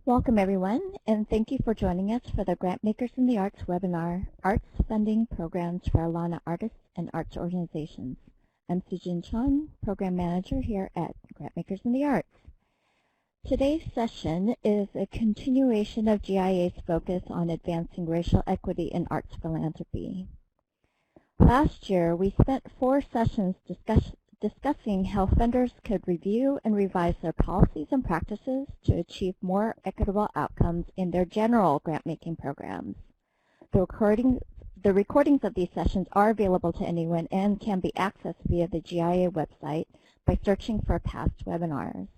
Welcome everyone, and thank you for joining us for the Grantmakers in the Arts webinar, Arts Funding Programs for ALAANA Artists and Arts Organizations. I'm Sujin Chun, Program Manager here at Grantmakers in the Arts. Today's session is a continuation of GIA's focus on advancing racial equity in arts philanthropy. Last year, we spent 4 sessions discussing how funders could review and revise their policies and practices to achieve more equitable outcomes in their general grant-making programs. The recordings of these sessions are available to anyone and can be accessed via the GIA website by searching for past webinars.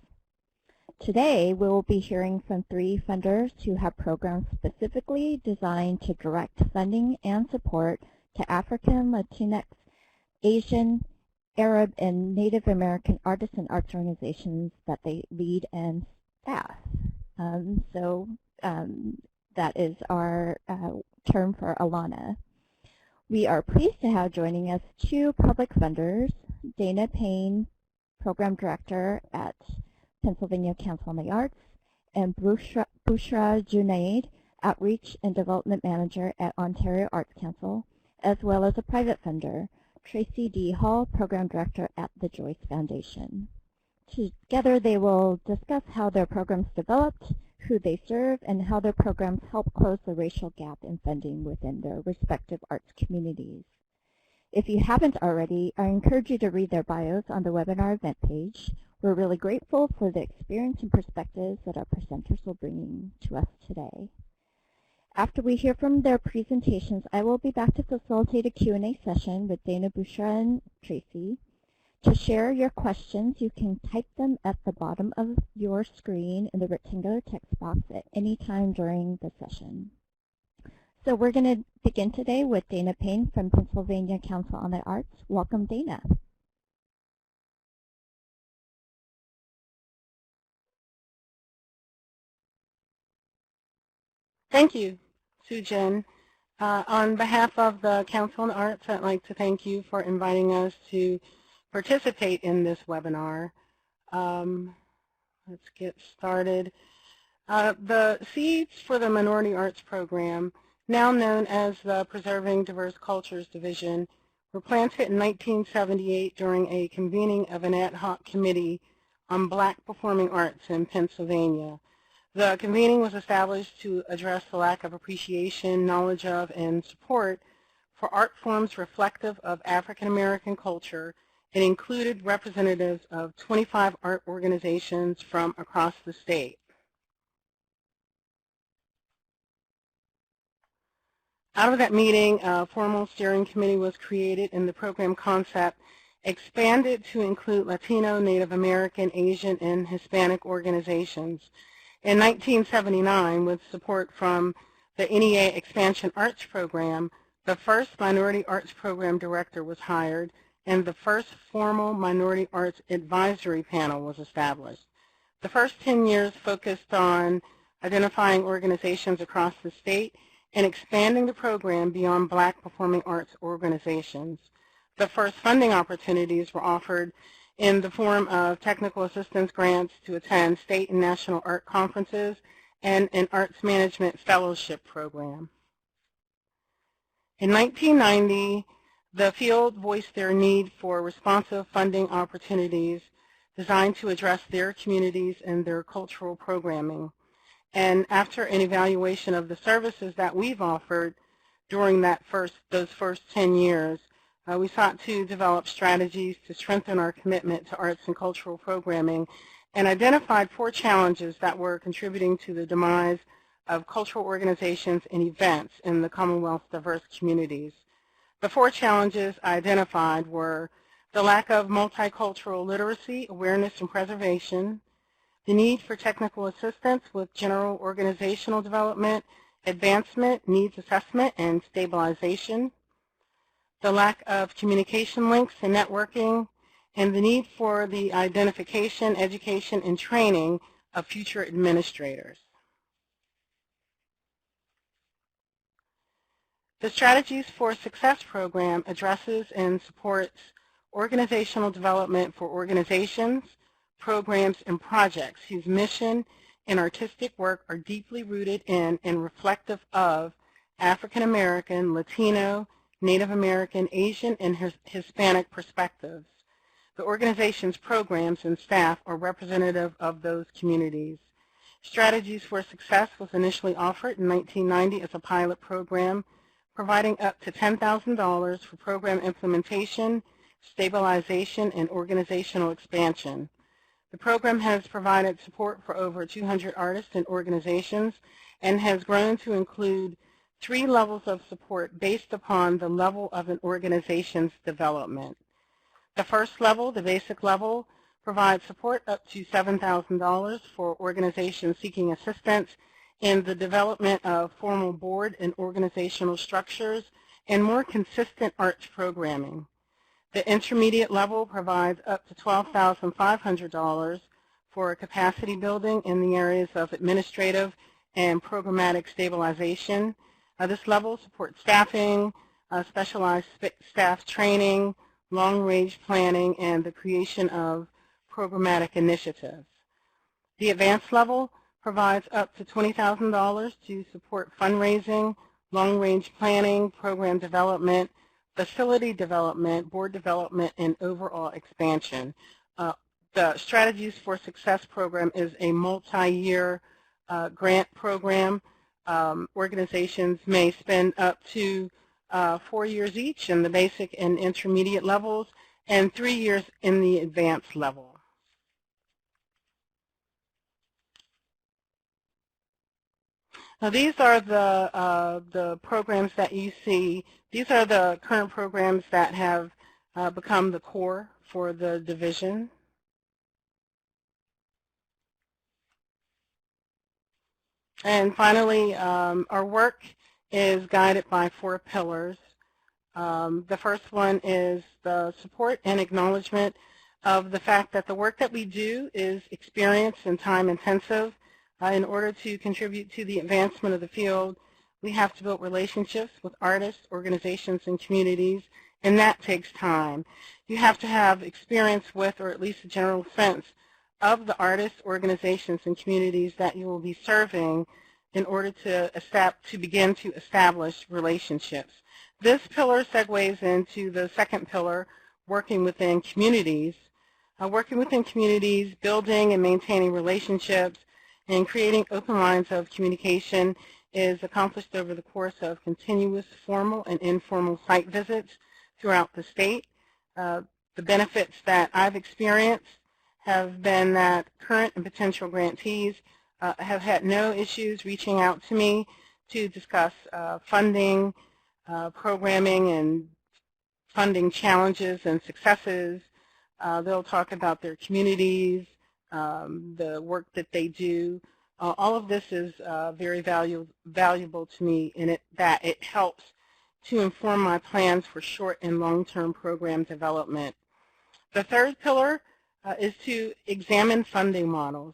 Today, we will be hearing from 3 funders who have programs specifically designed to direct funding and support to African, Latinx, Asian, Arab, and Native American artists and arts organizations that they lead and staff. That is our term for ALAANA. We are pleased to have joining us 2 public funders, Dana Payne, Program Director at Pennsylvania Council on the Arts, and Bushra Junaid, Outreach and Development Manager at Ontario Arts Council, as well as a private funder, Tracie D. Hall, Program Director at the Joyce Foundation. Together they will discuss how their programs developed, who they serve, and how their programs help close the racial gap in funding within their respective arts communities. If you haven't already, I encourage you to read their bios on the webinar event page. We're really grateful for the experience and perspectives that our presenters will bring to us today. After we hear from their presentations, I will be back to facilitate a Q&A session with Dana, Bushra, and Tracie. To share your questions, you can type them at the bottom of your screen in the rectangular text box at any time during the session. So we're going to begin today with Dana Payne from Pennsylvania Council on the Arts. Welcome, Dana. Thank you, Sujin. On behalf of the Council on the Arts, I'd like to thank you for inviting us to participate in this webinar. Let's get started. The seeds for the Minority Arts Program, now known as the Preserving Diverse Cultures Division, were planted in 1978 during a convening of an ad hoc committee on Black performing arts in Pennsylvania. The convening was established to address the lack of appreciation, knowledge of, and support for art forms reflective of African American culture. It included representatives of 25 art organizations from across the state. Out of that meeting, a formal steering committee was created, and the program concept expanded to include Latino, Native American, Asian, and Hispanic organizations. In 1979, with support from the NEA Expansion Arts Program, the first Minority Arts Program Director was hired, and the first formal Minority Arts Advisory Panel was established. The first 10 years focused on identifying organizations across the state and expanding the program beyond Black performing arts organizations. The first funding opportunities were offered in the form of technical assistance grants to attend state and national art conferences and an arts management fellowship program. In 1990, the field voiced their need for responsive funding opportunities designed to address their communities and their cultural programming. And after an evaluation of the services that we've offered during those first 10 years, we sought to develop strategies to strengthen our commitment to arts and cultural programming and identified 4 challenges that were contributing to the demise of cultural organizations and events in the Commonwealth's diverse communities. The 4 challenges identified were the lack of multicultural literacy, awareness, and preservation, the need for technical assistance with general organizational development, advancement, needs assessment, and stabilization, the lack of communication links and networking, and the need for the identification, education, and training of future administrators. The Strategies for Success program addresses and supports organizational development for organizations, programs, and projects whose mission and artistic work are deeply rooted in and reflective of African American, Latino, Native American, Asian, and Hispanic perspectives. The organization's programs and staff are representative of those communities. Strategies for Success was initially offered in 1990 as a pilot program, providing up to $10,000 for program implementation, stabilization, and organizational expansion. The program has provided support for over 200 artists and organizations and has grown to include 3 levels of support based upon the level of an organization's development. The first level, the basic level, provides support up to $7,000 for organizations seeking assistance in the development of formal board and organizational structures and more consistent arts programming. The intermediate level provides up to $12,500 for capacity building in the areas of administrative and programmatic stabilization. This level supports staffing, specialized staff training, long-range planning, and the creation of programmatic initiatives. The advanced level provides up to $20,000 to support fundraising, long-range planning, program development, facility development, board development, and overall expansion. The Strategies for Success program is a multi-year grant program. Organizations may spend up to 4 years each in the basic and intermediate levels and 3 years in the advanced level. Now these are the programs that you see. These are the current programs that have become the core for the division. And finally, our work is guided by 4 pillars. The first one is the support and acknowledgement of the fact that the work that we do is experience and time intensive. In order to contribute to the advancement of the field, we have to build relationships with artists, organizations, and communities, and that takes time. You have to have experience with, or at least a general sense of the artists, organizations, and communities that you will be serving in order to begin to establish relationships. This pillar segues into the second pillar, working within communities. Working within communities, building and maintaining relationships, and creating open lines of communication is accomplished over the course of continuous formal and informal site visits throughout the state. The benefits that I've experienced have been that current and potential grantees have had no issues reaching out to me to discuss funding, programming, and funding challenges and successes. They'll talk about their communities, the work that they do. All of this is very valuable to me in that it helps to inform my plans for short and long-term program development. The third pillar is to examine funding models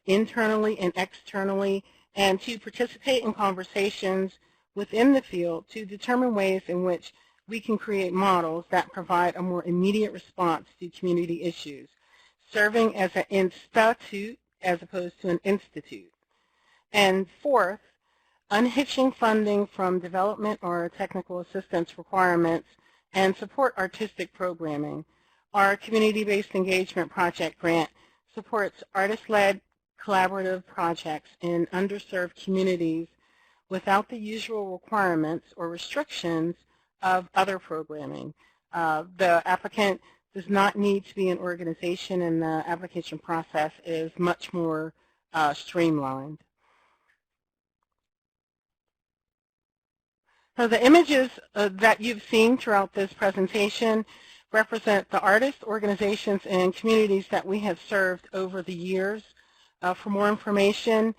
internally and externally, and to participate in conversations within the field to determine ways in which we can create models that provide a more immediate response to community issues, serving as an institute as opposed to an institute. And fourth, unhitching funding from development or technical assistance requirements and support artistic programming. Our community-based engagement project grant supports artist-led collaborative projects in underserved communities without the usual requirements or restrictions of other programming. The applicant does not need to be an organization, and the application process is much more streamlined. So the images that you've seen throughout this presentation represent the artists, organizations, and communities that we have served over the years. For more information,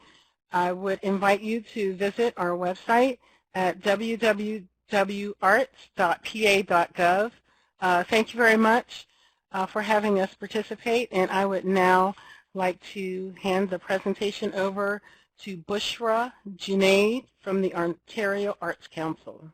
I would invite you to visit our website at www.arts.pa.gov. Thank you very much for having us participate, and I would now like to hand the presentation over to Bushra Junaid from the Ontario Arts Council.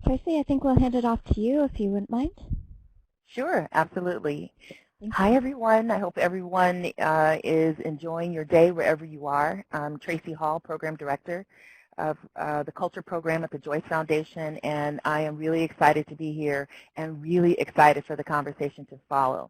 Tracie, I think we'll hand it off to you if you wouldn't mind. Sure, absolutely. Thank Hi, you. everyone. I hope everyone is enjoying your day wherever you are. I'm Tracie Hall, Program Director of the Culture Program at the Joyce Foundation, and I am really excited to be here and really excited for the conversation to follow.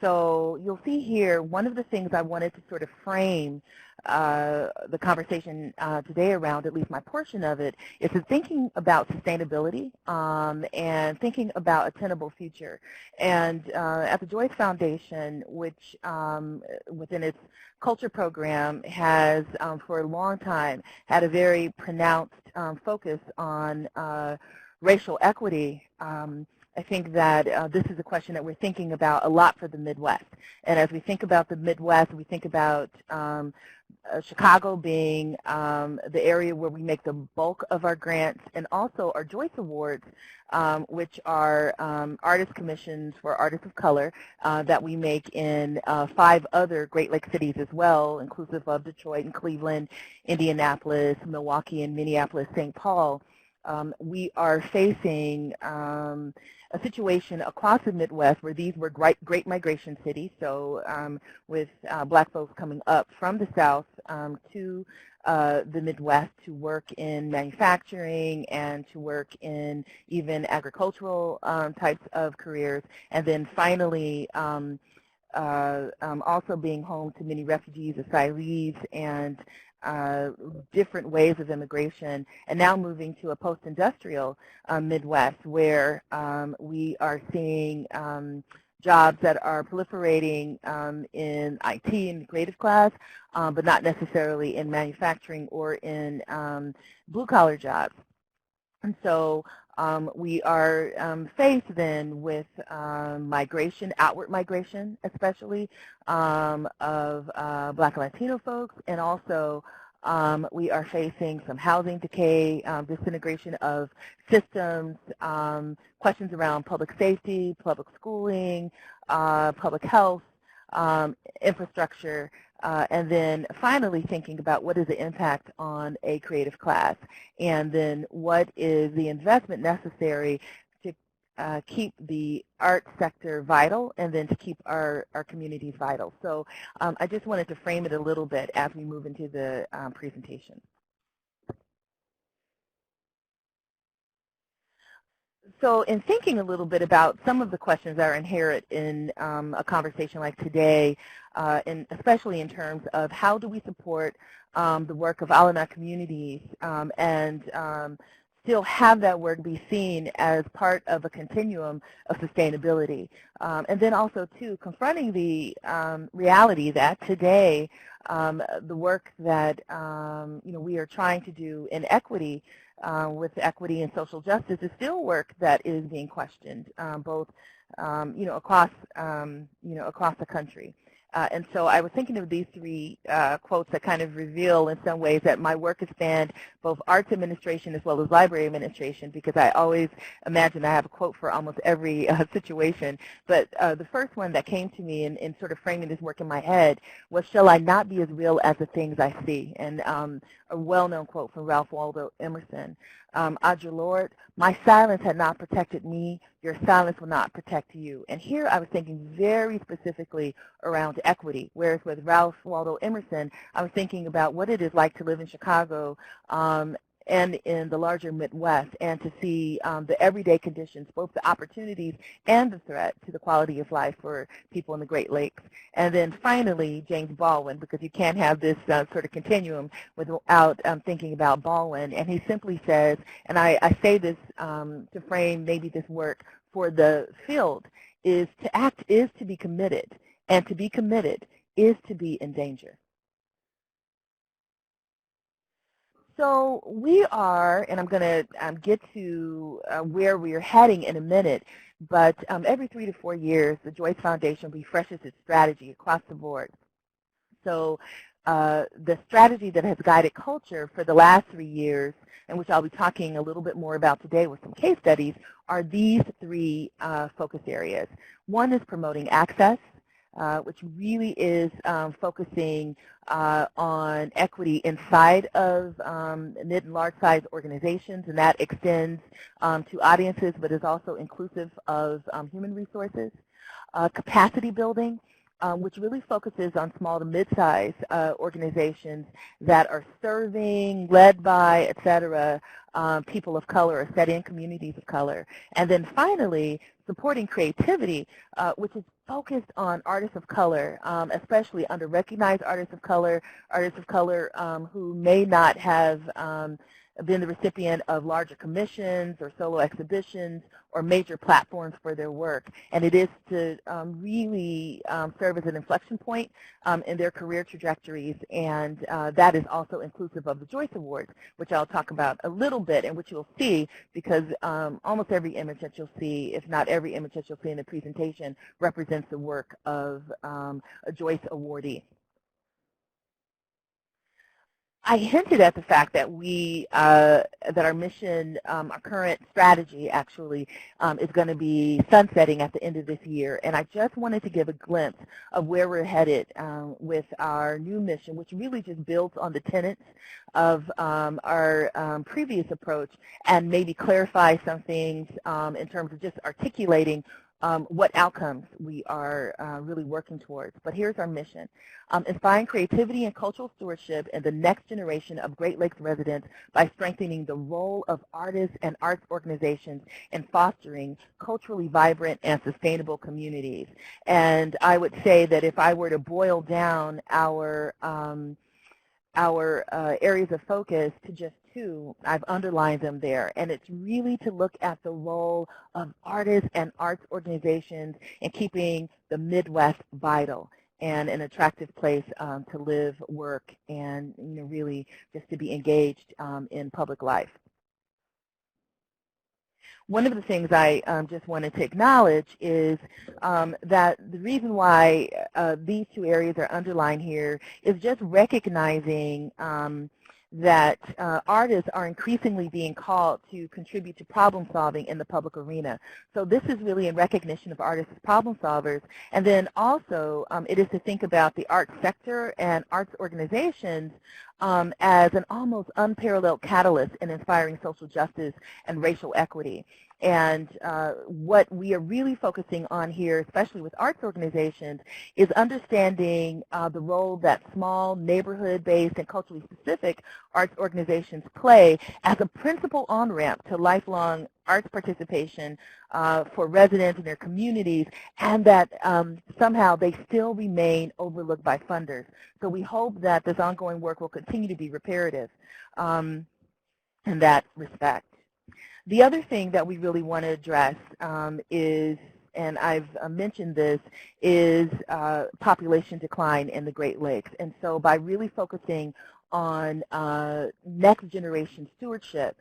So you'll see here, one of the things I wanted to sort of frame the conversation today around, at least my portion of it, is thinking about sustainability and thinking about a tenable future. And at the Joyce Foundation, which within its culture program has for a long time had a very pronounced focus on racial equity, I think that this is a question that we're thinking about a lot for the Midwest. And as we think about the Midwest, we think about Chicago being the area where we make the bulk of our grants, and also our Joyce Awards, which are artist commissions for artists of color that we make in 5 other Great Lakes cities as well, inclusive of Detroit and Cleveland, Indianapolis, Milwaukee, and Minneapolis, St. Paul. We are facing a situation across the Midwest where these were great migration cities, so with black folks coming up from the South to the Midwest to work in manufacturing and to work in even agricultural types of careers, and then finally also being home to many refugees, asylees, and different ways of immigration, and now moving to a post-industrial Midwest where we are seeing jobs that are proliferating in IT and the creative class, but not necessarily in manufacturing or in blue-collar jobs. And so we are faced then with migration, outward migration especially, of Black and Latino folks, and also we are facing some housing decay, disintegration of systems, questions around public safety, public schooling, public health, infrastructure, and then finally thinking about what is the impact on a creative class, and then what is the investment necessary to keep the art sector vital, and then to keep our communities vital. So I just wanted to frame it a little bit as we move into the presentation. So in thinking a little bit about some of the questions that are inherent in a conversation like today, and especially in terms of how do we support the work of ALAANA communities and still have that work be seen as part of a continuum of sustainability. And then also, too, confronting the reality that today the work that we are trying to do in equity with equity and social justice is still work that is being questioned, both across the country. And so I was thinking of these 3 quotes that kind of reveal in some ways that my work has spanned both arts administration as well as library administration, because I always imagine I have a quote for almost every situation. But the first one that came to me in sort of framing this work in my head was, "Shall I not be as real as the things I see?" And a well-known quote from Ralph Waldo Emerson. "Audre Lorde, my silence had not protected me, your silence will not protect you." And here I was thinking very specifically around equity, whereas with Ralph Waldo Emerson, I was thinking about what it is like to live in Chicago and in the larger Midwest, and to see the everyday conditions, both the opportunities and the threat to the quality of life for people in the Great Lakes. And then finally, James Baldwin, because you can't have this sort of continuum without thinking about Baldwin. And he simply says, and I say this to frame maybe this work for the field, is to act is to be committed, and to be committed is to be in danger. So we are, and I'm going to get to where we are heading in a minute, but every 3 to 4 years, the Joyce Foundation refreshes its strategy across the board. So the strategy that has guided culture for the last 3 years, and which I'll be talking a little bit more about today with some case studies, are these 3 focus areas. One is promoting access. which really is focusing on equity inside of mid and large size organizations, and that extends to audiences, but is also inclusive of human resources. Capacity building, which really focuses on small to mid-size organizations that are serving, led by, et cetera, people of color or studying communities of color. And then finally, supporting creativity, which is focused on artists of color, especially under-recognized artists of color who may not have been the recipient of larger commissions or solo exhibitions or major platforms for their work. And it is to really serve as an inflection point in their career trajectories, and that is also inclusive of the Joyce Awards, which I'll talk about a little bit, and which you'll see because almost every image that you'll see, if not every image that you'll see in the presentation, represents the work of a Joyce awardee. I hinted at the fact that that our mission, our current strategy actually, is going to be sunsetting at the end of this year. And I just wanted to give a glimpse of where we're headed with our new mission, which really just builds on the tenets of our previous approach and maybe clarify some things in terms of just articulating what outcomes we are really working towards. But here's our mission. Inspiring creativity and cultural stewardship in the next generation of Great Lakes residents by strengthening the role of artists and arts organizations in fostering culturally vibrant and sustainable communities. And I would say that if I were to boil down our areas of focus to just two, I've underlined them there, and it's really to look at the role of artists and arts organizations in keeping the Midwest vital and an attractive place to live, work, and really just to be engaged in public life. One of the things I just wanted to acknowledge is that the reason why these two areas are underlined here is just recognizing that artists are increasingly being called to contribute to problem solving in the public arena. So this is really in recognition of artists as problem solvers. And then also it is to think about the arts sector and arts organizations as an almost unparalleled catalyst in inspiring social justice and racial equity. And what we are really focusing on here, especially with arts organizations, is understanding the role that small, neighborhood-based, and culturally specific arts organizations play as a principal on-ramp to lifelong arts participation for residents in their communities, and that somehow they still remain overlooked by funders. So we hope that this ongoing work will continue to be reparative in that respect. The other thing that we really want to address is, and I've mentioned this, is population decline in the Great Lakes. And so by really focusing on next generation stewardship,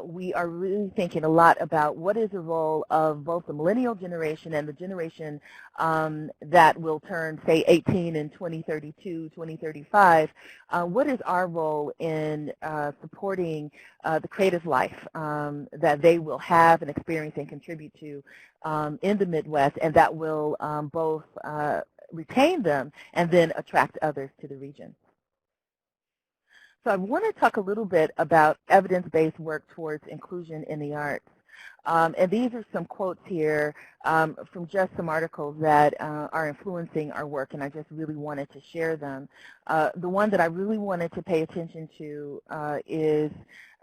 we are really thinking a lot about what is the role of both the millennial generation and the generation that will turn, say, 18 in 2032, 2035. What is our role in supporting the creative life that they will have and experience and contribute to in the Midwest, and that will both retain them and then attract others to the region? So I want to talk a little bit about evidence-based work towards inclusion in the arts. And these are some quotes here from just some articles that are influencing our work, and I just really wanted to share them. The one that I really wanted to pay attention to is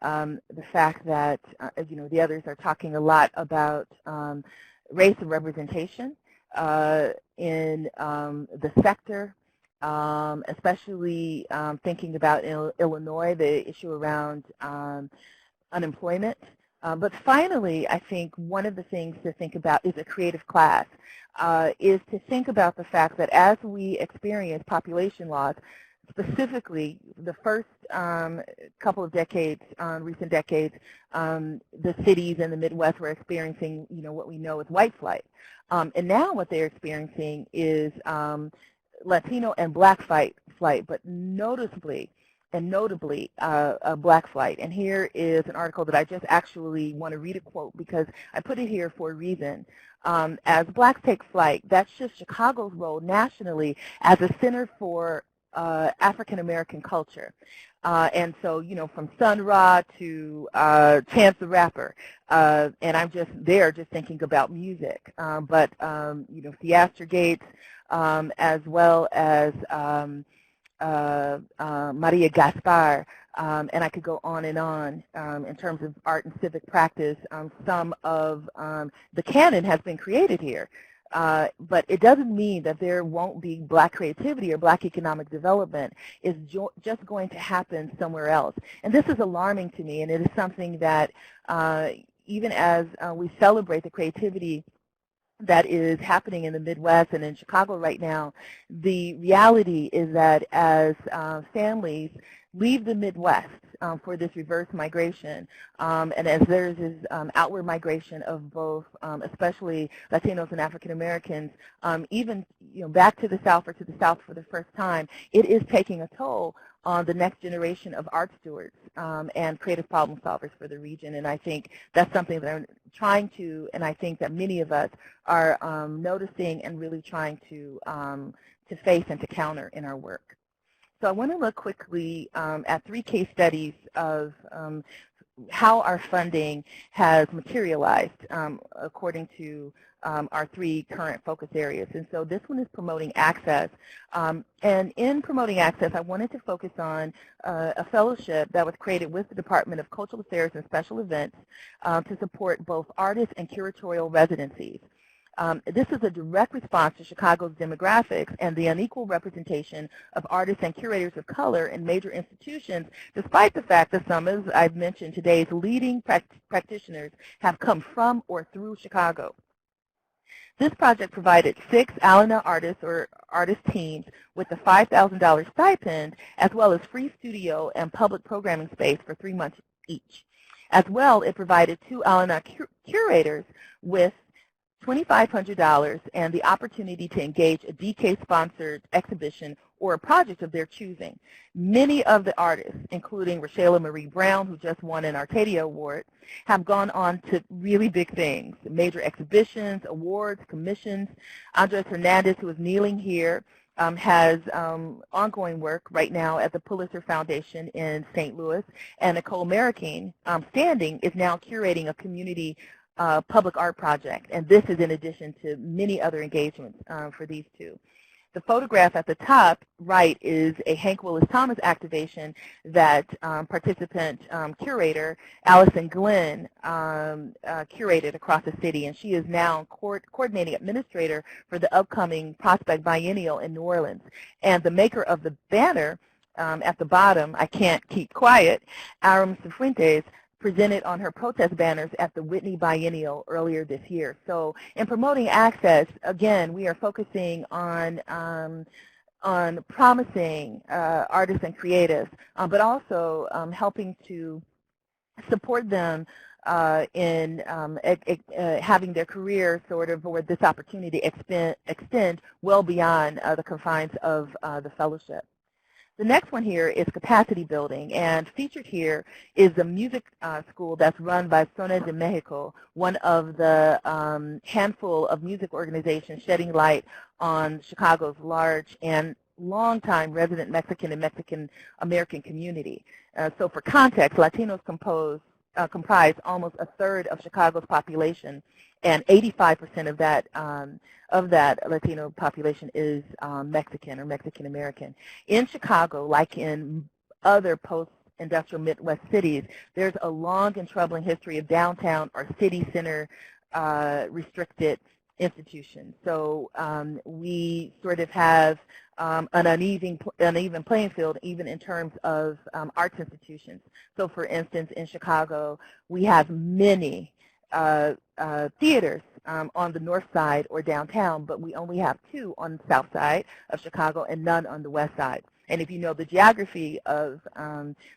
the fact that, the others are talking a lot about race and representation in the sector. Especially thinking about Illinois, the issue around unemployment. But finally, I think one of the things to think about is a creative class, is to think about the fact that as we experience population loss, specifically the first couple of decades, recent decades, the cities in the Midwest were experiencing, what we know as white flight. And now what they're experiencing is Latino and Black flight, but noticeably and notably black flight. And here is an article that I just actually want to read a quote because I put it here for a reason. As blacks take flight, that shifts Chicago's role nationally as a center for African American culture. And so, you know, from Sun Ra to Chance the Rapper, and I'm just there just thinking about music. But, you know, Theaster Gates, as well as Maria Gaspar, and I could go on in terms of art and civic practice. Some of the canon has been created here. But it doesn't mean that there won't be black creativity or black economic development. It's just going to happen somewhere else. And this is alarming to me, and it is something that even as we celebrate the creativity that is happening in the Midwest and in Chicago right now, the reality is that as families leave the Midwest for this reverse migration, and as there's this outward migration of both, especially Latinos and African Americans, even back to the South or to the South for the first time, it is taking a toll on the next generation of art stewards and creative problem solvers for the region. And I think that's something that I'm trying to, and I think that many of us are noticing and really trying to face and to counter in our work. So I want to look quickly at 3 case studies of how our funding has materialized according to our 3 current focus areas. And so this one is promoting access. And in promoting access, I wanted to focus on a fellowship that was created with the Department of Cultural Affairs and Special Events to support both artists and curatorial residencies. This is a direct response to Chicago's demographics and the unequal representation of artists and curators of color in major institutions, despite the fact that some, as I've mentioned, today's leading practitioners have come from or through Chicago. This project provided 6 ALAANA artists or artist teams with a $5,000 stipend, as well as free studio and public programming space for 3 months each. As well, it provided 2 ALAANA curators with $2,500 and the opportunity to engage a DK-sponsored exhibition or a project of their choosing. Many of the artists, including Rashayla Marie Brown, who just won an Arcadia Award, have gone on to really big things, major exhibitions, awards, commissions. Andres Hernandez, who is kneeling here, has ongoing work right now at the Pulitzer Foundation in St. Louis, and Nicole Marroquin, standing, is now curating a community public art project, and this is in addition to many other engagements for these 2. The photograph at the top right is a Hank Willis Thomas activation that participant curator Allison Glenn curated across the city, and she is now coordinating administrator for the upcoming Prospect Biennial in New Orleans. And the maker of the banner at the bottom, I Can't Keep Quiet, Aram Cifuentes, presented on her protest banners at the Whitney Biennial earlier this year. So in promoting access, again, we are focusing on promising artists and creatives, but also helping to support them in having their career sort of, or this opportunity extend well beyond the confines of the fellowship. The next one here is capacity building, and featured here is a music school that's run by Sones de Mexico, one of the handful of music organizations shedding light on Chicago's large and longtime resident Mexican and Mexican-American community. So for context, Latinos comprise almost a third of Chicago's population, and 85% of that Latino population is Mexican or Mexican-American. In Chicago, like in other post-industrial Midwest cities, there's a long and troubling history of downtown or city center restricted institutions. So we sort of have an uneven playing field even in terms of arts institutions. So for instance, in Chicago, we have many theaters on the north side or downtown, but we only have 2 on the south side of Chicago and none on the west side. And if you know the geography of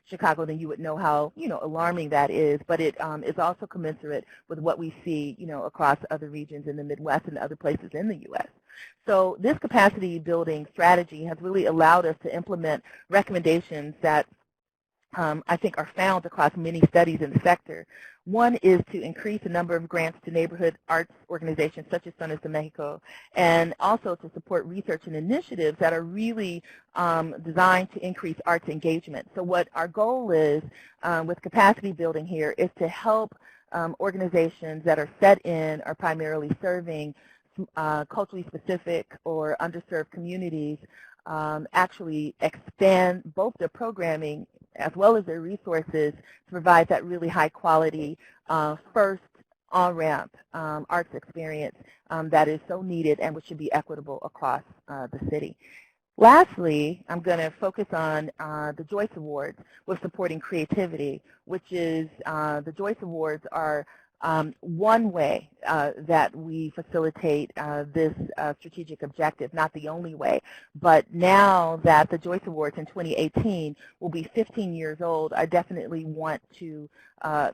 Chicago, then you would know how alarming that is. But it is also commensurate with what we see across other regions in the Midwest and other places in the U.S. So this capacity building strategy has really allowed us to implement recommendations that I think are found across many studies in the sector. One is to increase the number of grants to neighborhood arts organizations such as Sones de Mexico, and also to support research and initiatives that are really designed to increase arts engagement. So what our goal is with capacity building here is to help organizations that are set in or primarily serving culturally specific or underserved communities actually expand both their programming as well as their resources to provide that really high quality first on-ramp arts experience that is so needed and which should be equitable across the city. Lastly, I'm going to focus on the Joyce Awards with supporting creativity, which is the Joyce Awards are one way that we facilitate this strategic objective, not the only way. But now that the Joyce Awards in 2018 will be 15 years old, I definitely want to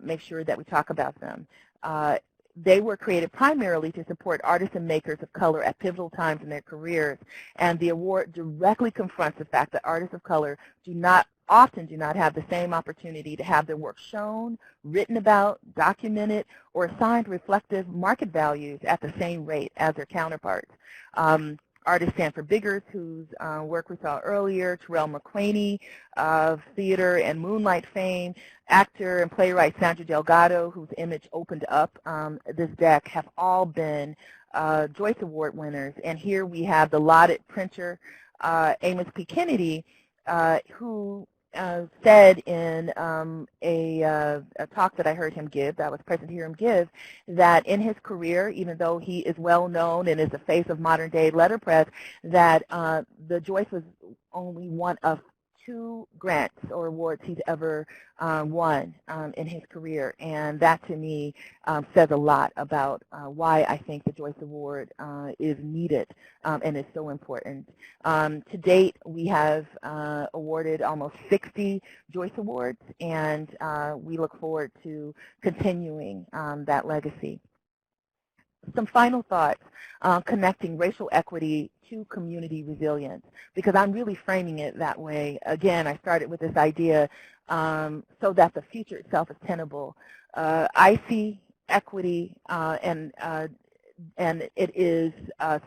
make sure that we talk about them. They were created primarily to support artists and makers of color at pivotal times in their careers, and the award directly confronts the fact that artists of color often do not have the same opportunity to have their work shown, written about, documented, or assigned reflective market values at the same rate as their counterparts. Artist Sanford Biggers, whose work we saw earlier, Terrell McCraney of theater and Moonlight fame, actor and playwright Sandra Delgado, whose image opened up this deck, have all been Joyce Award winners. And here we have the lauded printer, Amos P. Kennedy, who said in a talk that I heard him give, that I was present to hear him give, that in his career, even though he is well known and is the face of modern day letterpress, that the Joyce was only one of 2 grants or awards he's ever won in his career. And that to me says a lot about why I think the Joyce Award is needed and is so important. To date, we have awarded almost 60 Joyce Awards, and we look forward to continuing that legacy. Some final thoughts connecting racial equity to community resilience, because I'm really framing it that way. Again, I started with this idea so that the future itself is tenable. I see equity and it is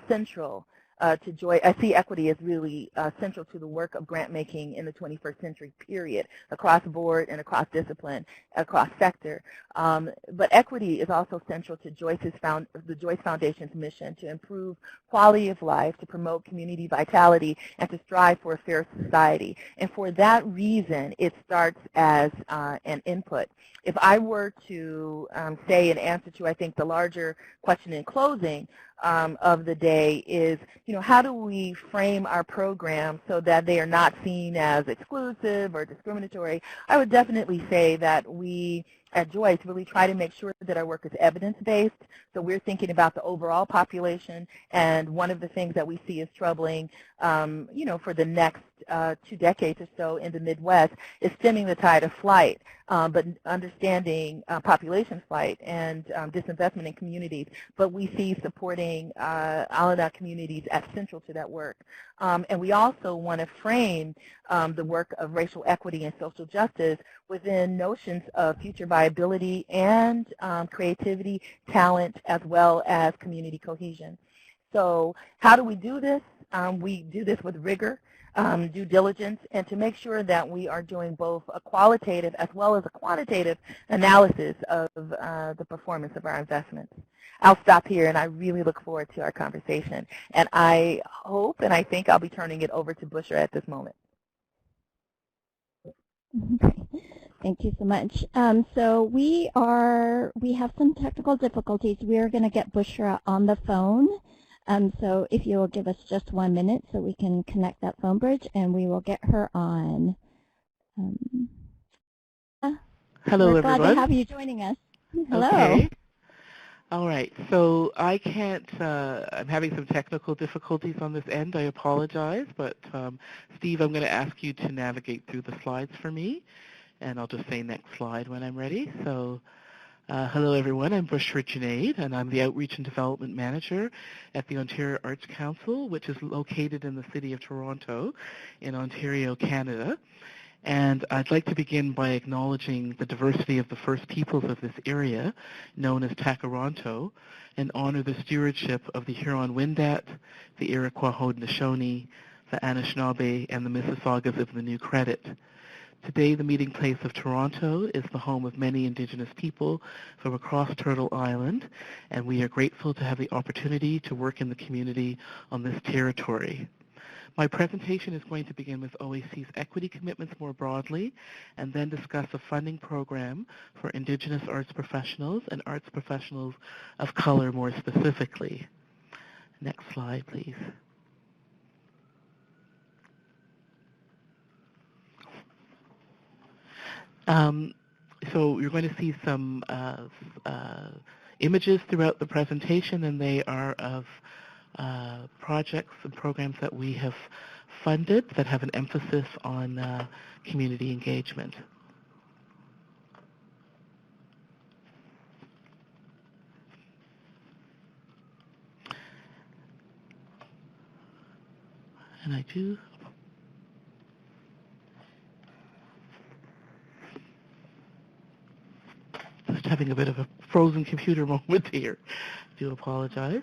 central to Joy. I see equity as really central to the work of grant making in the 21st century period, across board and across discipline, across sector. But equity is also central to the Joyce Foundation's mission to improve quality of life, to promote community vitality, and to strive for a fair society. And for that reason, it starts as an input. If I were to say an answer to, I think, the larger question in closing of the day is, how do we frame our programs so that they are not seen as exclusive or discriminatory? I would definitely say that we at Joyce really try to make sure that our work is evidence-based. So we're thinking about the overall population, and one of the things that we see is troubling, for the next 2 decades or so in the Midwest is stemming the tide of flight, but understanding population flight and disinvestment in communities. But we see supporting ALAANA communities as central to that work. And we also want to frame the work of racial equity and social justice within notions of future viability and creativity, talent, as well as community cohesion. So how do we do this? We do this with rigor, due diligence, and to make sure that we are doing both a qualitative as well as a quantitative analysis of the performance of our investments. I'll stop here, and I really look forward to our conversation. And I hope and I think I'll be turning it over to Bushra at this moment. Thank you so much. So we have some technical difficulties. We are going to get Bushra on the phone. So if you will give us just 1 minute so we can connect that phone bridge, and we will get her on. Hello, we're everyone. Glad to have you joining us. Hello. Okay. All right. So I can't, I'm having some technical difficulties on this end. I apologize. But Steve, I'm going to ask you to navigate through the slides for me. And I'll just say next slide when I'm ready. So hello, everyone. I'm Bushra Junaid, and I'm the Outreach and Development Manager at the Ontario Arts Council, which is located in the city of Toronto in Ontario, Canada. And I'd like to begin by acknowledging the diversity of the First Peoples of this area, known as Takaranto, and honor the stewardship of the Huron-Wendat, the Iroquois Haudenosaunee, the Anishinaabe, and the Mississaugas of the New Credit. Today, the meeting place of Toronto is the home of many Indigenous people from across Turtle Island, and we are grateful to have the opportunity to work in the community on this territory. My presentation is going to begin with OAC's equity commitments more broadly, and then discuss a funding program for Indigenous arts professionals and arts professionals of color more specifically. Next slide, please. So you're going to see some images throughout the presentation, and they are of projects and programs that we have funded that have an emphasis on community engagement. And I do just having a bit of a frozen computer moment here. I do apologize.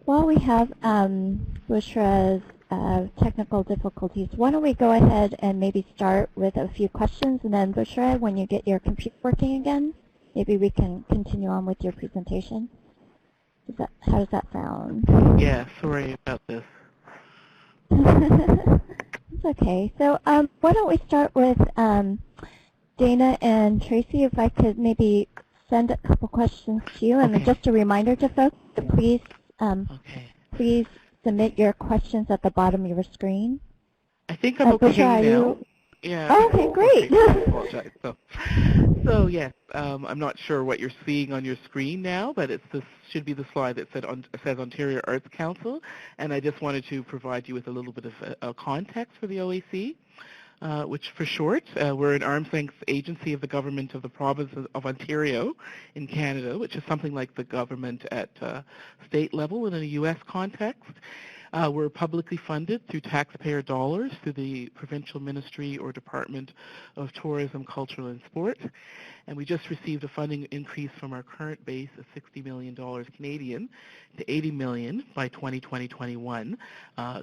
While we have Bushra's technical difficulties, why don't we go ahead and maybe start with a few questions, and then Bushra, when you get your computer working again, maybe we can continue on with your presentation. How does that sound? Yeah, sorry about this. It's okay. So why don't we start with Dana and Tracie, if I could maybe send a couple questions to you, and Okay. just a reminder to folks to please please submit your questions at the bottom of your screen. I think I'm okay Bushra, are now. you? Yeah. Oh, okay, great. Okay, I apologize. So yes, I'm not sure what you're seeing on your screen now, but this should be the slide that says Ontario Arts Council, and I just wanted to provide you with a little bit of a context for the OAC. Which for short, we're an arm's length agency of the government of the province of Ontario in Canada, which is something like the government at state level in a U.S. context. We're publicly funded through taxpayer dollars through the Provincial Ministry or Department of Tourism, Culture and Sport. And we just received a funding increase from our current base of $60 million Canadian to $80 million by 2020-21,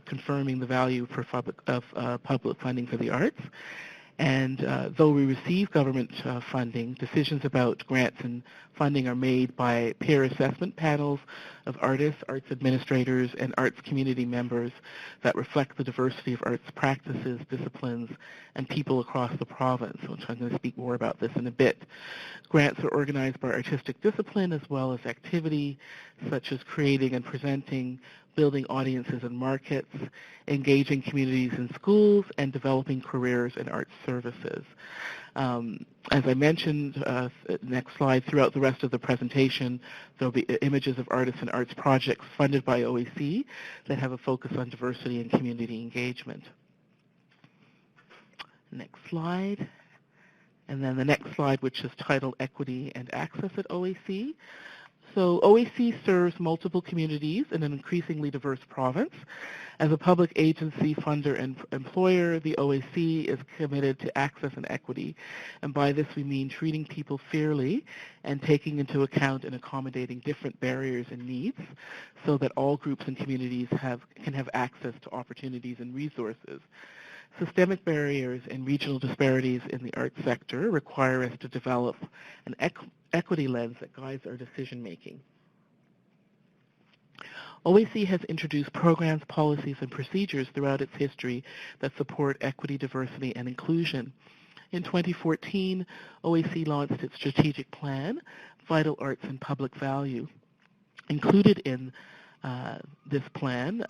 confirming the value of public funding for the arts. And though we receive government funding, decisions about grants and funding are made by peer assessment panels of artists, arts administrators, and arts community members that reflect the diversity of arts practices, disciplines, and people across the province, which I'm going to speak more about this in a bit. Grants are organized by artistic discipline as well as activity, such as creating and presenting, building audiences and markets, engaging communities in schools, and developing careers in arts services. As I mentioned, next slide, throughout the rest of the presentation, there will be images of artists and arts projects funded by OAC that have a focus on diversity and community engagement. Next slide. And then the next slide, which is titled Equity and Access at OAC. So OAC serves multiple communities in an increasingly diverse province. As a public agency, funder, and employer, the OAC is committed to access and equity. And by this we mean treating people fairly and taking into account and accommodating different barriers and needs so that all groups and communities can have access to opportunities and resources. Systemic barriers and regional disparities in the arts sector require us to develop an equity lens that guides our decision-making. OAC has introduced programs, policies, and procedures throughout its history that support equity, diversity, and inclusion. In 2014, OAC launched its strategic plan, Vital Arts and Public Value. Included in this plan,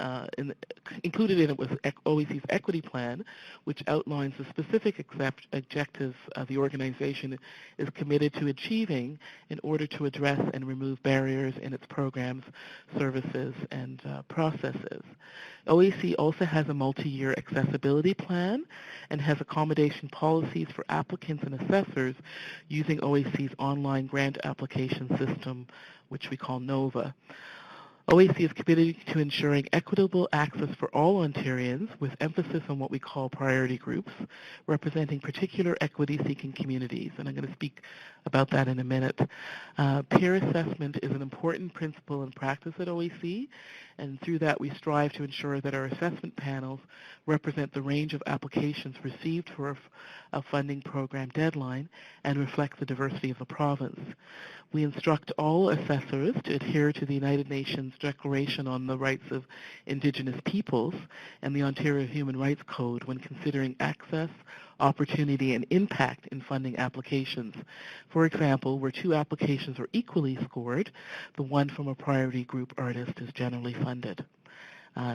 included in it was OAC's equity plan, which outlines the specific objectives the organization is committed to achieving in order to address and remove barriers in its programs, services, and processes. OAC also has a multi-year accessibility plan and has accommodation policies for applicants and assessors using OAC's online grant application system, which we call NOVA. OAC is committed to ensuring equitable access for all Ontarians with emphasis on what we call priority groups, representing particular equity-seeking communities, and I'm going to speak about that in a minute. Peer assessment is an important principle and practice at OAC, and through that we strive to ensure that our assessment panels represent the range of applications received for a funding program deadline and reflect the diversity of the province. We instruct all assessors to adhere to the United Nations Declaration on the Rights of Indigenous Peoples and the Ontario Human Rights Code when considering access, opportunity, and impact in funding applications. For example, where two applications are equally scored, the one from a priority group artist is generally funded.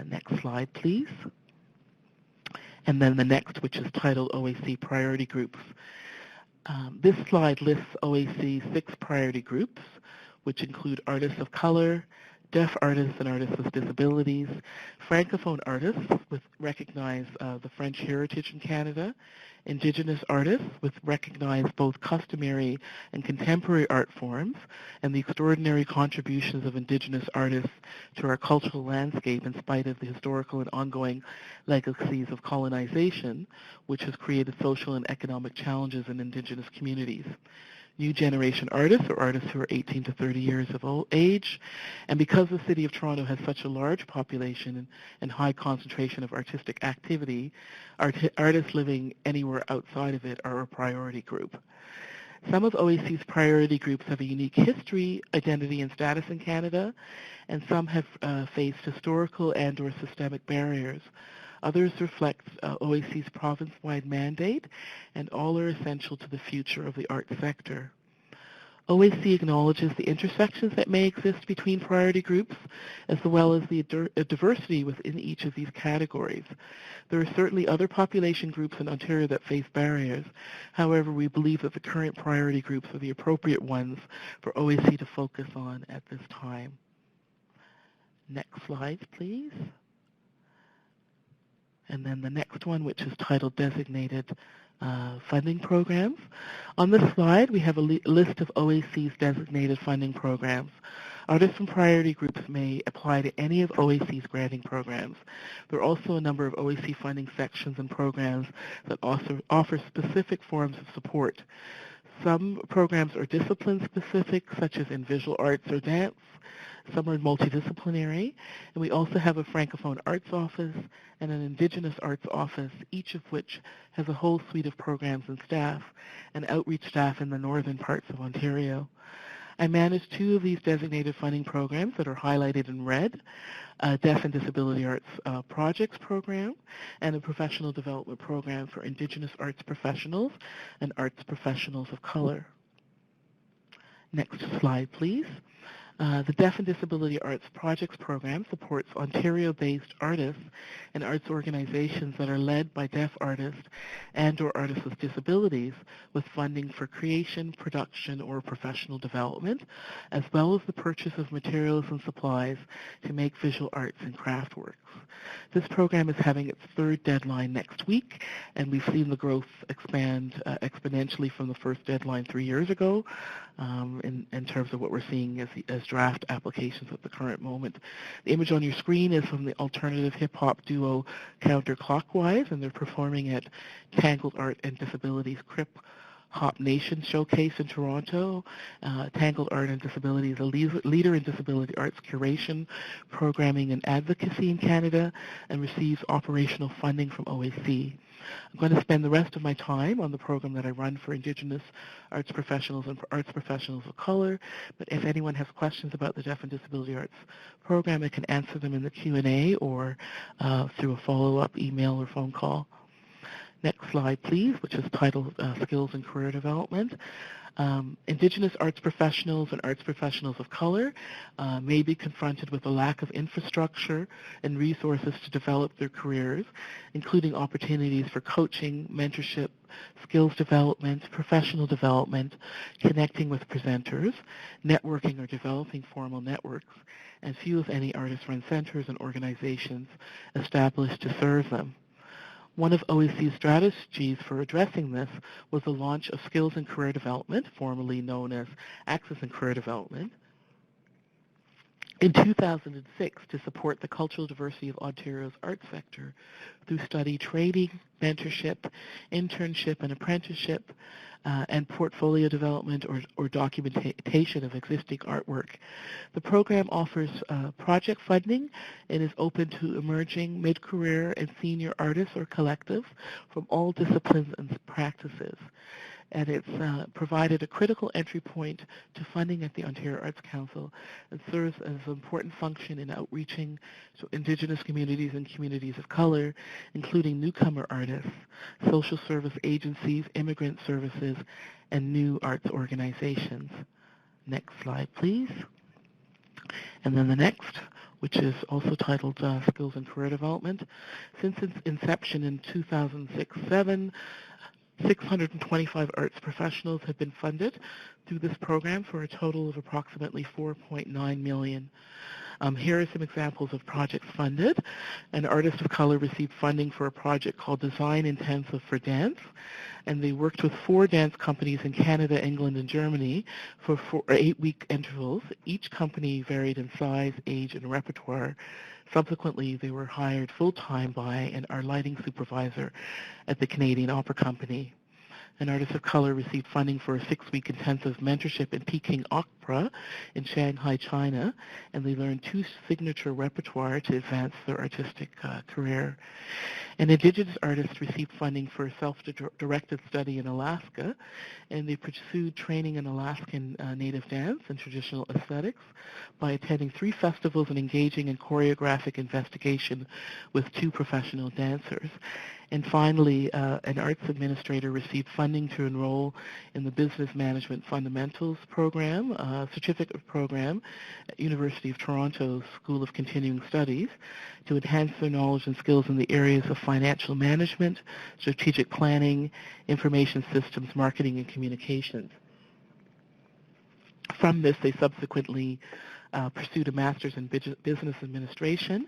Next slide, please. And then the next, which is titled OAC Priority Groups. This slide lists OAC's 6 priority groups, which include artists of color, deaf artists and artists with disabilities, Francophone artists with recognize the French heritage in Canada, Indigenous artists with recognize both customary and contemporary art forms, and the extraordinary contributions of Indigenous artists to our cultural landscape in spite of the historical and ongoing legacies of colonization, which has created social and economic challenges in Indigenous communities. New generation artists, or artists who are 18 to 30 years of age. And because the City of Toronto has such a large population and high concentration of artistic activity, artists living anywhere outside of it are a priority group. Some of OAC's priority groups have a unique history, identity, and status in Canada, and some have faced historical and or systemic barriers. Others reflect OAC's province-wide mandate, and all are essential to the future of the arts sector. OAC acknowledges the intersections that may exist between priority groups, as well as the diversity within each of these categories. There are certainly other population groups in Ontario that face barriers. However, we believe that the current priority groups are the appropriate ones for OAC to focus on at this time. Next slide, please. And then the next one, which is titled Designated Funding Programs. On this slide, we have a list of OAC's designated funding programs. Artists from priority groups may apply to any of OAC's granting programs. There are also a number of OAC funding sections and programs that also offer specific forms of support. Some programs are discipline-specific, such as in visual arts or dance. Some are multidisciplinary, and we also have a Francophone Arts Office and an Indigenous Arts Office, each of which has a whole suite of programs and staff, and outreach staff in the northern parts of Ontario. I manage 2 of these designated funding programs that are highlighted in red, a Deaf and Disability Arts Projects Program, and a Professional Development Program for Indigenous arts professionals and arts professionals of color. Next slide, please. The Deaf and Disability Arts Projects Program supports Ontario-based artists and arts organizations that are led by deaf artists and or artists with disabilities with funding for creation, production, or professional development, as well as the purchase of materials and supplies to make visual arts and craft works. This program is having its 3rd deadline next week, and we've seen the growth expand exponentially from the first deadline 3 years ago in terms of what we're seeing as draft applications at the current moment. The image on your screen is from the alternative hip-hop duo Counterclockwise, and they're performing at Tangled Art and Disabilities Crip Hop Nation Showcase in Toronto. Tangled Art and Disability is a leader in disability arts curation, programming, and advocacy in Canada, and receives operational funding from OAC. I'm going to spend the rest of my time on the program that I run for Indigenous arts professionals and for arts professionals of color, but if anyone has questions about the Deaf and Disability Arts program, I can answer them in the Q&A or through a follow-up email or phone call. Next slide, please, which is titled Skills and Career Development. Indigenous arts professionals and arts professionals of color may be confronted with a lack of infrastructure and resources to develop their careers, including opportunities for coaching, mentorship, skills development, professional development, connecting with presenters, networking or developing formal networks, and few, if any, artist-run centers and organizations established to serve them. One of OAC's strategies for addressing this was the launch of Skills and Career Development, formerly known as Access and Career Development, in 2006 to support the cultural diversity of Ontario's arts sector through study training, mentorship, internship and apprenticeship, and portfolio development or documentation of existing artwork. The program offers project funding and is open to emerging, mid-career, and senior artists or collectives from all disciplines and practices. And it's provided a critical entry point to funding at the Ontario Arts Council and serves as an important function in outreaching to Indigenous communities and communities of color, including newcomer artists, social service agencies, immigrant services, and new arts organizations. Next slide, please. And then the next, which is also titled Skills and Career Development. Since its inception in 2006-07, 625 arts professionals have been funded through this program for a total of approximately $4.9 million. Here are some examples of projects funded. An artist of color received funding for a project called Design Intensive for Dance, and they worked with 4 dance companies in Canada, England, and Germany for 8-week intervals. Each company varied in size, age, and repertoire. Subsequently, they were hired full-time by our lighting supervisor at the Canadian Opera Company. An artist of color received funding for a 6-week intensive mentorship in Peking Opera in Shanghai, China, and they learned 2 signature repertoire to advance their artistic career. An Indigenous artist received funding for a self-directed study in Alaska, and they pursued training in Alaskan Native dance and traditional aesthetics by attending 3 festivals and engaging in choreographic investigation with 2 professional dancers. And finally, an arts administrator received funding to enroll in the Business Management Fundamentals program, certificate program at University of Toronto's School of Continuing Studies to enhance their knowledge and skills in the areas of financial management, strategic planning, information systems, marketing, and communications. From this, they subsequently pursued a master's in business administration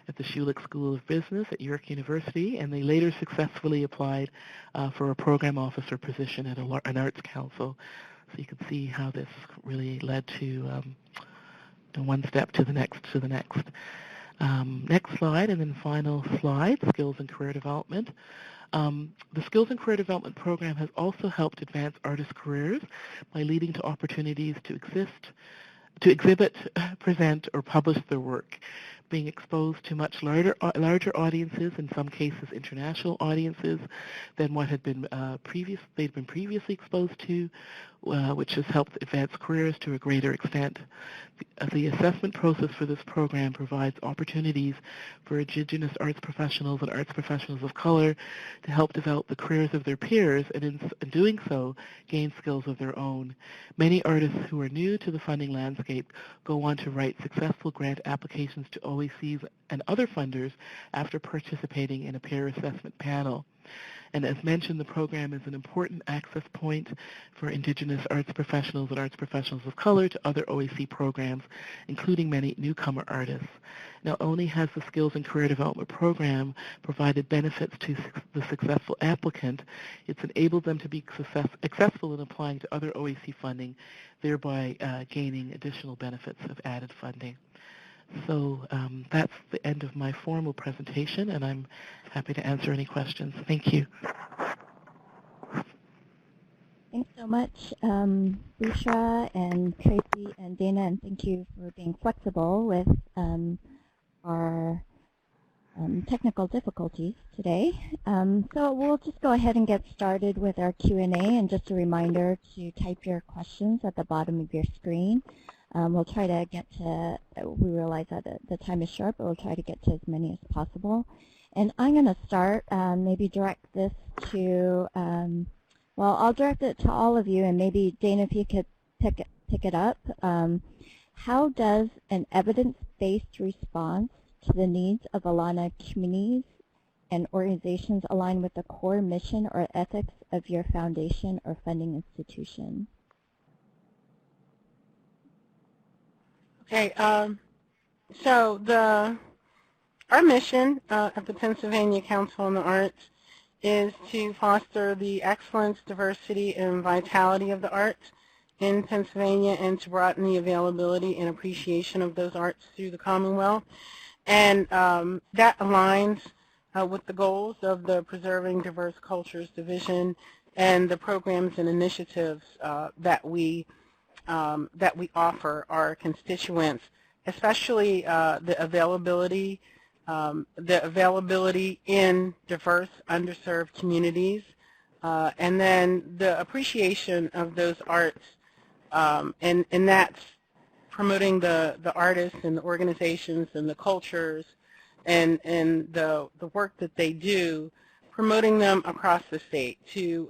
at the Schulich School of Business at York University, and they later successfully applied for a program officer position at an arts council. So you can see how this really led to one step to the next. Next slide, and then final slide, Skills and Career Development. The Skills and Career Development Program has also helped advance artists' careers by leading to opportunities to exhibit, present, or publish their work, being exposed to much larger audiences, in some cases international audiences, than what had been they'd been previously exposed to, which has helped advance careers to a greater extent. The assessment process for this program provides opportunities for Indigenous arts professionals and arts professionals of color to help develop the careers of their peers, and in doing so, gain skills of their own. Many artists who are new to the funding landscape go on to write successful grant applications to OACs and other funders after participating in a peer assessment panel. And as mentioned, the program is an important access point for Indigenous arts professionals and arts professionals of color to other OAC programs, including many newcomer artists. Not only has the Skills and Career Development Program provided benefits to the successful applicant, it's enabled them to be successful in applying to other OAC funding, thereby gaining additional benefits of added funding. So that's the end of my formal presentation, and I'm happy to answer any questions. Thank you. Thanks so much, Bushra and Tracie and Dana, and thank you for being flexible with our technical difficulties today. So we'll just go ahead and get started with our Q&A, and just a reminder to type your questions at the bottom of your screen. We'll try to get to, we realize that the time is short, but we'll try to get to as many as possible. And I'm going to start, maybe direct this to, well, I'll direct it to all of you, and maybe Dana, if you could pick it up. How does an evidence-based response to the needs of ALAANA communities and organizations align with the core mission or ethics of your foundation or funding institution? Okay, so our mission at the Pennsylvania Council on the Arts is to foster the excellence, diversity, and vitality of the arts in Pennsylvania and to broaden the availability and appreciation of those arts through the Commonwealth. And that aligns with the goals of the Preserving Diverse Cultures Division and the programs and initiatives that we offer our constituents, especially the availability in diverse, underserved communities, and then the appreciation of those arts, and that's promoting the artists and the organizations and the cultures and the work that they do, promoting them across the state to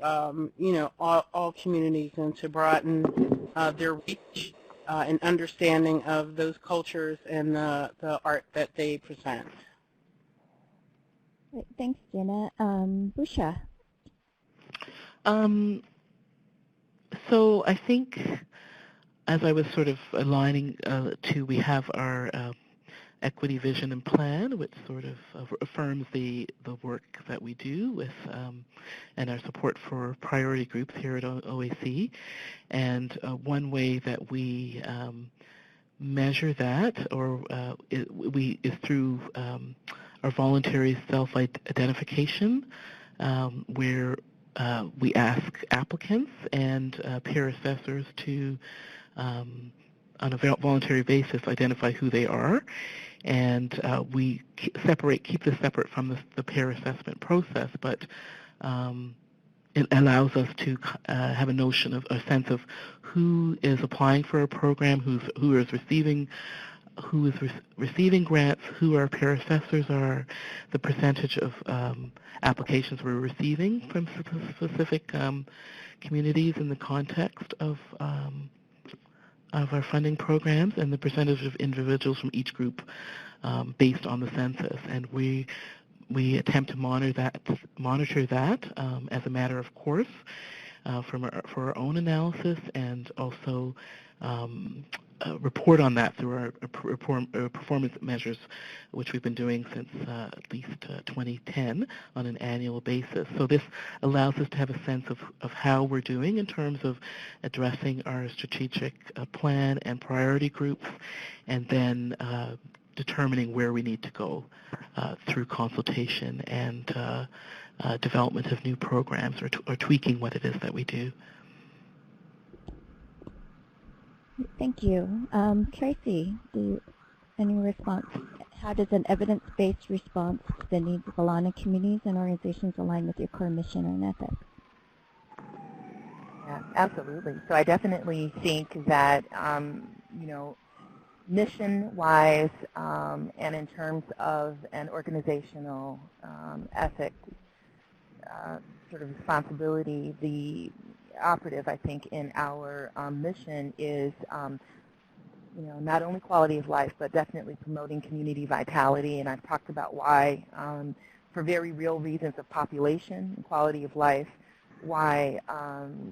you know, all communities, and to broaden their reach and understanding of those cultures and the art that they present. Great. Thanks, Dana. Bushra. So I think, as I was sort of aligning to, we have our equity vision and plan, which sort of affirms the work that we do with and our support for priority groups here at OAC. And one way that we measure that, or is through our voluntary self-identification, where we ask applicants and peer assessors to, on a voluntary basis, identify who they are, and we keep this separate from the peer assessment process, but it allows us to have a notion of a sense of who is applying for a program, who is receiving grants, who our peer assessors are, the percentage of applications we're receiving from specific communities in the context of our funding programs, and the percentage of individuals from each group based on the census. And we attempt to monitor that as a matter of course for our own analysis, and also report on that through our performance measures, which we've been doing since at least 2010 on an annual basis. So this allows us to have a sense of how we're doing in terms of addressing our strategic plan and priority groups, and then determining where we need to go through consultation and development of new programs, or tweaking what it is that we do. Thank you. Tracie, any response? How does an evidence-based response to the needs of ALAANA communities and organizations align with your core mission and ethics? Yeah, absolutely. So I definitely think that, you know, mission-wise and in terms of an organizational ethic sort of responsibility, the operative, I think, in our mission is, you know, not only quality of life, but definitely promoting community vitality. And I've talked about why, for very real reasons of population and quality of life, why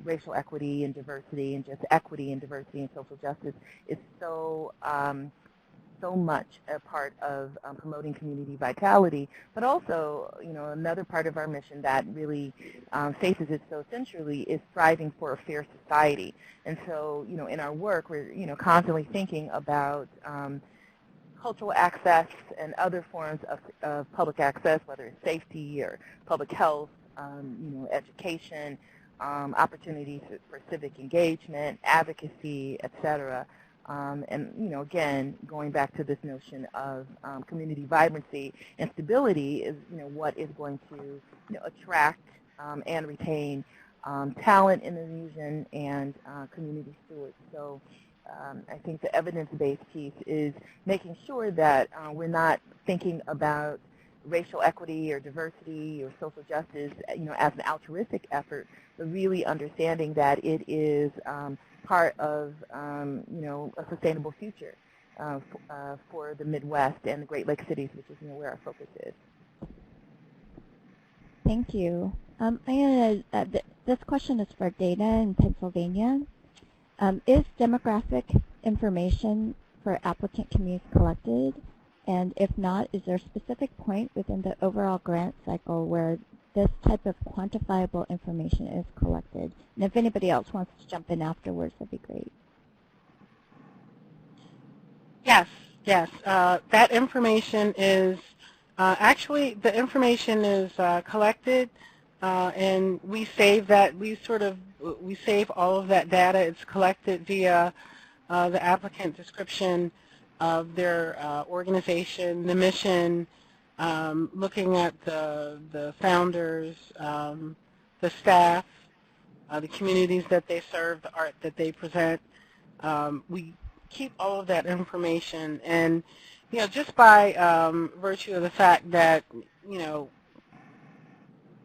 racial equity and diversity, and just equity and diversity and social justice is so much a part of promoting community vitality, but also, you know, another part of our mission that really faces it so centrally is striving for a fair society. And so, you know, in our work, we're, you know, constantly thinking about cultural access and other forms of public access, whether it's safety or public health, you know, education, opportunities for civic engagement, advocacy, et cetera. And, again, going back to this notion of community vibrancy and stability is, what is going to, attract and retain talent in the region and community stewards. So I think the evidence-based piece is making sure that we're not thinking about racial equity or diversity or social justice, as an altruistic effort, but really understanding that it is part of, a sustainable future for the Midwest and the Great Lakes cities, which is, where our focus is. Thank you. This question is for Dana in Pennsylvania. Is demographic information for applicant communities collected? And if not, is there a specific point within the overall grant cycle where this type of quantifiable information is collected? And if anybody else wants to jump in afterwards, that'd be great. Yes. That information is actually the information is collected, and we save that. We save all of that data. It's collected via the applicant description of their organization, the mission, looking at the founders, the staff, the communities that they serve, the art that they present. We keep all of that information, and just by virtue of the fact that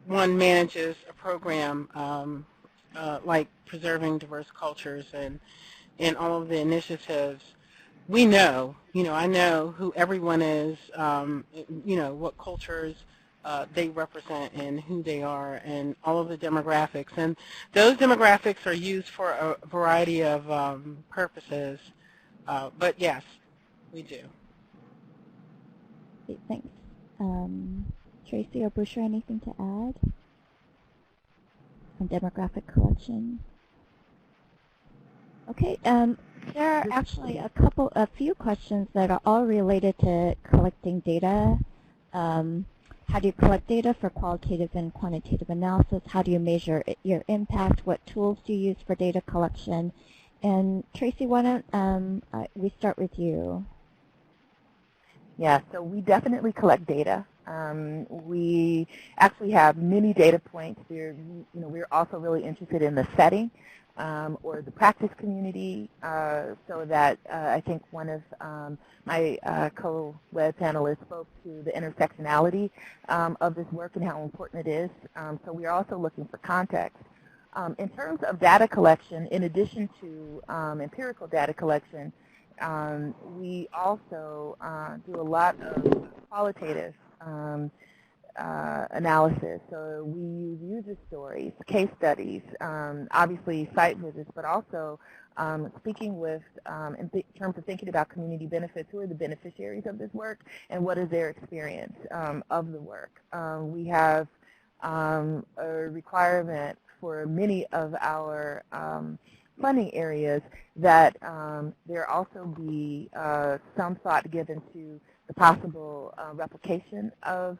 one manages a program like preserving diverse cultures and all of the initiatives, we know, I know who everyone is, what cultures they represent and who they are and all of the demographics. And those demographics are used for a variety of purposes. But yes, we do. Great, thanks. Tracie or Bushra, anything to add on demographic collection? Okay, there are actually a few questions that are all related to collecting data. How do you collect data for qualitative and quantitative analysis? How do you measure your impact? What tools do you use for data collection? And Tracie, why don't we start with you? Yeah, so we definitely collect data. We actually have many data points. We're also really interested in the setting or the practice community, so that I think one of my co-web panelists spoke to the intersectionality of this work and how important it is. So we are also looking for context. In terms of data collection, in addition to empirical data collection, we also do a lot of qualitative analysis. So we use user stories, case studies, obviously site visits, but also speaking with, in terms of thinking about community benefits, who are the beneficiaries of this work and what is their experience of the work. We have a requirement for many of our funding areas that there also be some thought given to the possible replication of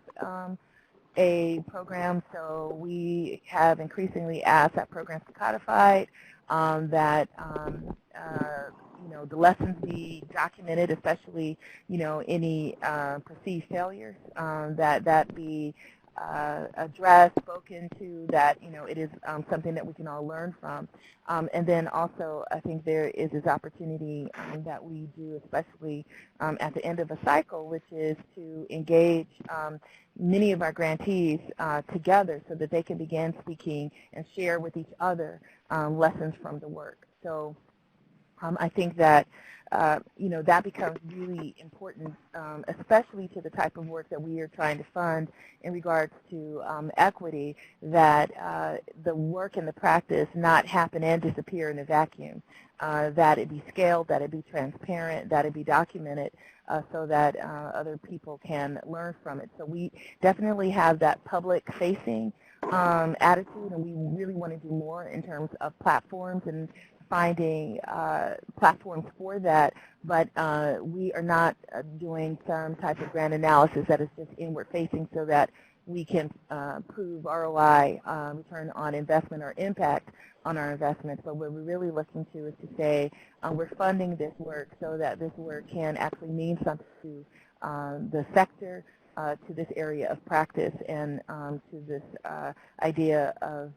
a program. So we have increasingly asked that programs be codified, that the lessons be documented, especially any perceived failures, that be addressed, spoken to, that it is something that we can all learn from. And then also I think there is this opportunity that we do, especially at the end of a cycle, which is to engage many of our grantees together so that they can begin speaking and share with each other lessons from the work. So I think that that becomes really important, especially to the type of work that we are trying to fund in regards to equity, that the work and the practice not happen and disappear in a vacuum, that it be scaled, that it be transparent, that it be documented, so that other people can learn from it. So we definitely have that public-facing attitude, and we really want to do more in terms of platforms and finding platforms for that, but we are not doing some type of grant analysis that is just inward-facing so that we can prove ROI, return on investment or impact on our investments. But what we're really looking to is to say we're funding this work so that this work can actually mean something to the sector, to this area of practice, and to this idea of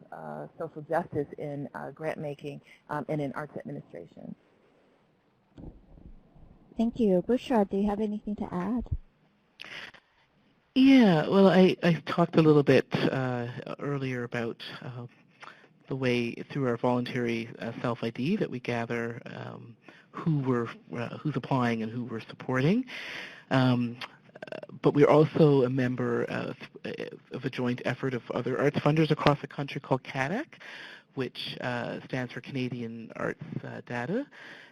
social justice in grant making and in arts administration. Thank you. Bushra, do you have anything to add? Yeah, well, I talked a little bit earlier about the way through our voluntary self-ID that we gather who's applying and who we're supporting. But we're also a member of a joint effort of other arts funders across the country called CADAC, which stands for Canadian Arts Data,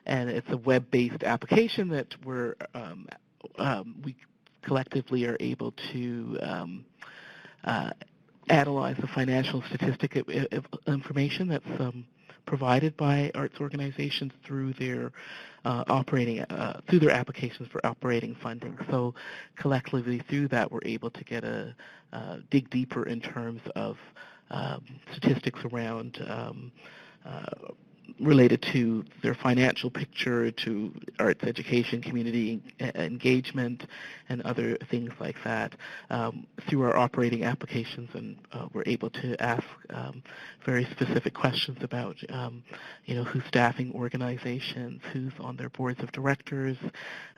and it's a web-based application that we collectively are able to analyze the financial statistic information that's provided by arts organizations through their through their applications for operating funding. So collectively through that, we're able to get dig deeper in terms of statistics around related to their financial picture, to arts education, community engagement, and other things like that through our operating applications. And we're able to ask very specific questions about, who's staffing organizations, who's on their boards of directors,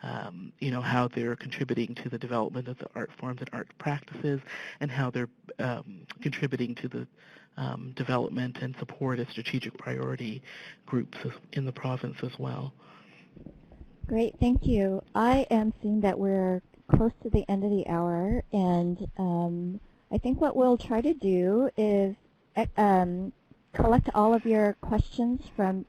how they're contributing to the development of the art forms and art practices, and how they're contributing to the development and support of strategic priority groups in the province as well. Great, thank you. I am seeing that we're close to the end of the hour, and I think what we'll try to do is collect all of your questions from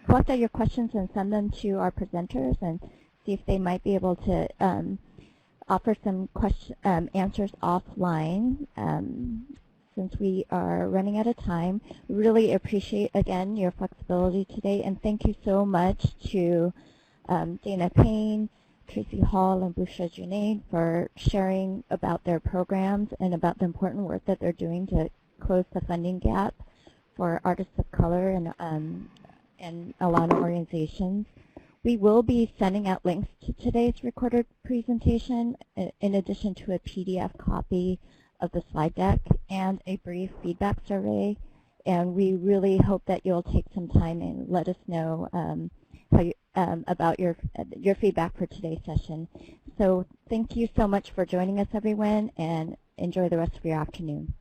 collect all your questions and send them to our presenters and see if they might be able to offer some answers offline. Since we are running out of time, we really appreciate, again, your flexibility today, and thank you so much to Dana Payne, Tracie Hall, and Bushra Junaid for sharing about their programs and about the important work that they're doing to close the funding gap for artists of color and ALAANA organizations. We will be sending out links to today's recorded presentation in addition to a PDF copy of the slide deck and a brief feedback survey. And we really hope that you'll take some time and let us know about your feedback for today's session. So thank you so much for joining us, everyone, and enjoy the rest of your afternoon.